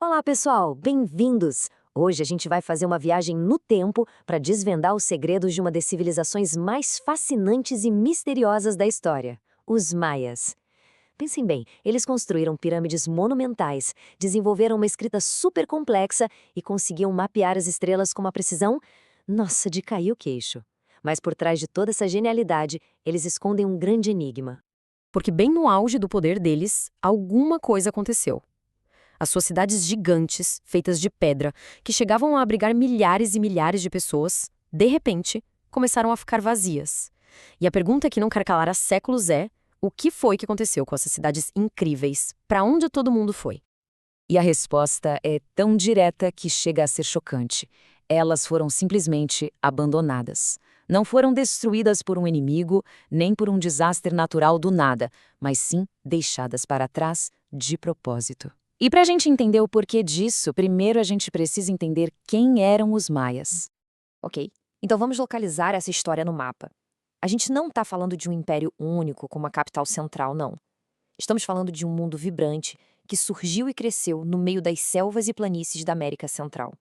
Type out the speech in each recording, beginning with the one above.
Olá, pessoal! Bem-vindos! Hoje a gente vai fazer uma viagem no tempo para desvendar os segredos de uma das civilizações mais fascinantes e misteriosas da história, os Maias. Pensem bem, eles construíram pirâmides monumentais, desenvolveram uma escrita super complexa e conseguiam mapear as estrelas com uma precisão, nossa, de cair o queixo. Mas por trás de toda essa genialidade, eles escondem um grande enigma. Porque bem no auge do poder deles, alguma coisa aconteceu. As suas cidades gigantes, feitas de pedra, que chegavam a abrigar milhares e milhares de pessoas, de repente, começaram a ficar vazias. E a pergunta que não quer calar há séculos é: o que foi que aconteceu com essas cidades incríveis? Para onde todo mundo foi? E a resposta é tão direta que chega a ser chocante. Elas foram simplesmente abandonadas. Não foram destruídas por um inimigo, nem por um desastre natural do nada, mas sim deixadas para trás de propósito. E para a gente entender o porquê disso, primeiro a gente precisa entender quem eram os maias. Ok, então vamos localizar essa história no mapa. A gente não está falando de um império único com uma capital central, não. Estamos falando de um mundo vibrante que surgiu e cresceu no meio das selvas e planícies da América Central.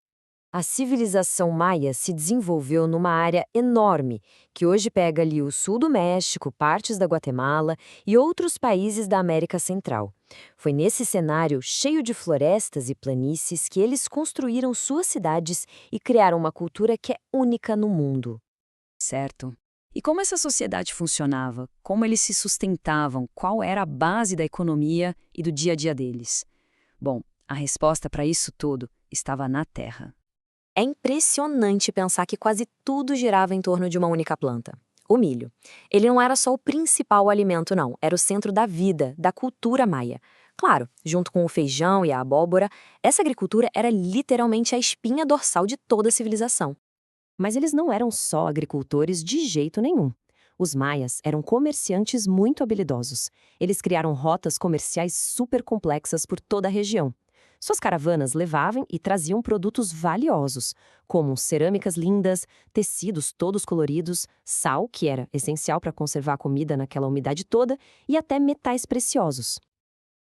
A civilização maia se desenvolveu numa área enorme, que hoje pega ali o sul do México, partes da Guatemala e outros países da América Central. Foi nesse cenário cheio de florestas e planícies que eles construíram suas cidades e criaram uma cultura que é única no mundo. Certo. E como essa sociedade funcionava? Como eles se sustentavam? Qual era a base da economia e do dia a dia deles? Bom, a resposta para isso tudo estava na terra. É impressionante pensar que quase tudo girava em torno de uma única planta. O milho. Ele não era só o principal alimento, não. Era o centro da vida, da cultura maia. Claro, junto com o feijão e a abóbora, essa agricultura era literalmente a espinha dorsal de toda a civilização. Mas eles não eram só agricultores de jeito nenhum. Os maias eram comerciantes muito habilidosos. Eles criaram rotas comerciais super complexas por toda a região. Suas caravanas levavam e traziam produtos valiosos, como cerâmicas lindas, tecidos todos coloridos, sal, que era essencial para conservar a comida naquela umidade toda, e até metais preciosos.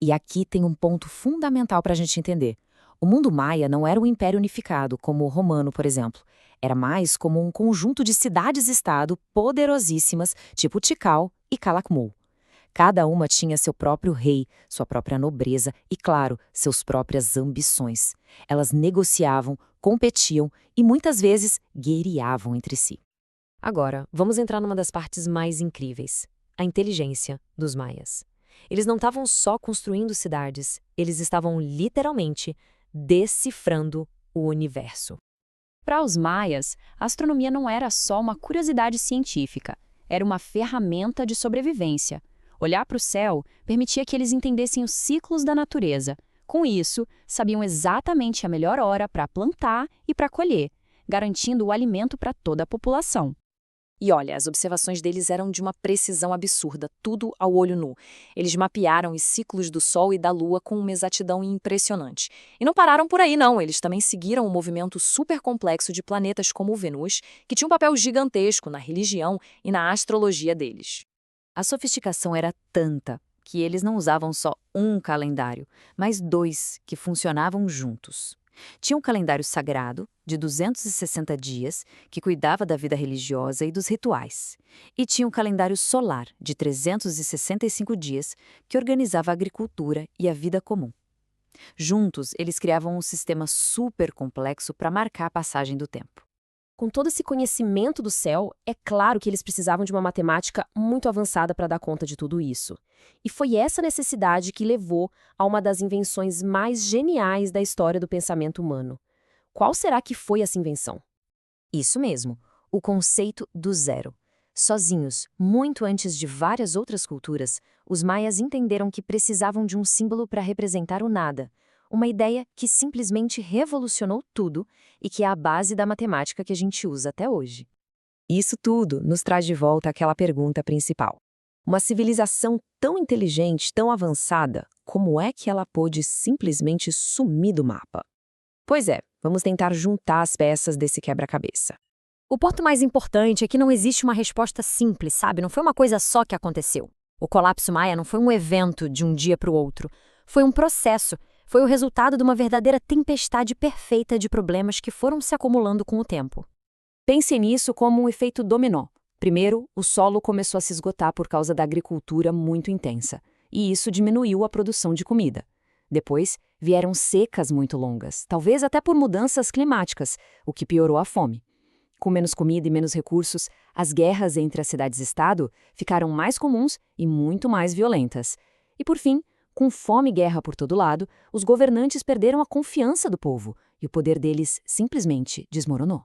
E aqui tem um ponto fundamental para a gente entender. O mundo maia não era um império unificado, como o romano, por exemplo. Era mais como um conjunto de cidades-estado poderosíssimas, tipo Tikal e Calakmul. Cada uma tinha seu próprio rei, sua própria nobreza e, claro, suas próprias ambições. Elas negociavam, competiam e, muitas vezes, guerreavam entre si. Agora, vamos entrar numa das partes mais incríveis: a inteligência dos maias. Eles não estavam só construindo cidades, eles estavam literalmente decifrando o universo. Para os maias, a astronomia não era só uma curiosidade científica, era uma ferramenta de sobrevivência. Olhar para o céu permitia que eles entendessem os ciclos da natureza. Com isso, sabiam exatamente a melhor hora para plantar e para colher, garantindo o alimento para toda a população. E olha, as observações deles eram de uma precisão absurda, tudo ao olho nu. Eles mapearam os ciclos do Sol e da Lua com uma exatidão impressionante. E não pararam por aí, não. Eles também seguiram um movimento super complexo de planetas como o Vênus, que tinha um papel gigantesco na religião e na astrologia deles. A sofisticação era tanta que eles não usavam só um calendário, mas dois que funcionavam juntos. Tinha um calendário sagrado, de 260 dias, que cuidava da vida religiosa e dos rituais. E tinha um calendário solar, de 365 dias, que organizava a agricultura e a vida comum. Juntos, eles criavam um sistema super complexo para marcar a passagem do tempo. Com todo esse conhecimento do céu, é claro que eles precisavam de uma matemática muito avançada para dar conta de tudo isso. E foi essa necessidade que levou a uma das invenções mais geniais da história do pensamento humano. Qual será que foi essa invenção? Isso mesmo, o conceito do zero. Sozinhos, muito antes de várias outras culturas, os maias entenderam que precisavam de um símbolo para representar o nada. Uma ideia que simplesmente revolucionou tudo e que é a base da matemática que a gente usa até hoje. Isso tudo nos traz de volta àquela pergunta principal. Uma civilização tão inteligente, tão avançada, como é que ela pôde simplesmente sumir do mapa? Pois é, vamos tentar juntar as peças desse quebra-cabeça. O ponto mais importante é que não existe uma resposta simples, sabe? Não foi uma coisa só que aconteceu. O colapso maia não foi um evento de um dia para o outro. Foi um processo. Foi o resultado de uma verdadeira tempestade perfeita de problemas que foram se acumulando com o tempo. Pense nisso como um efeito dominó. Primeiro, o solo começou a se esgotar por causa da agricultura muito intensa, e isso diminuiu a produção de comida. Depois, vieram secas muito longas, talvez até por mudanças climáticas, o que piorou a fome. Com menos comida e menos recursos, as guerras entre as cidades-estado ficaram mais comuns e muito mais violentas. E por fim, com fome e guerra por todo lado, os governantes perderam a confiança do povo e o poder deles simplesmente desmoronou.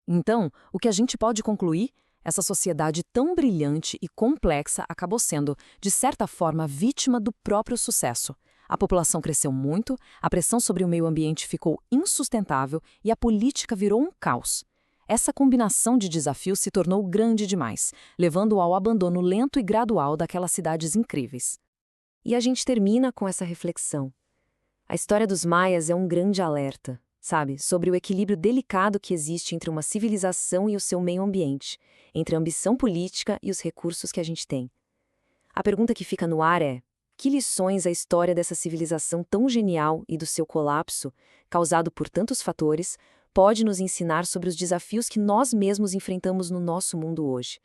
Então, o que a gente pode concluir? Essa sociedade tão brilhante e complexa acabou sendo, de certa forma, vítima do próprio sucesso. A população cresceu muito, a pressão sobre o meio ambiente ficou insustentável e a política virou um caos. Essa combinação de desafios se tornou grande demais, levando ao abandono lento e gradual daquelas cidades incríveis. E a gente termina com essa reflexão. A história dos maias é um grande alerta, sabe, sobre o equilíbrio delicado que existe entre uma civilização e o seu meio ambiente, entre a ambição política e os recursos que a gente tem. A pergunta que fica no ar é: que lições a história dessa civilização tão genial e do seu colapso, causado por tantos fatores, pode nos ensinar sobre os desafios que nós mesmos enfrentamos no nosso mundo hoje?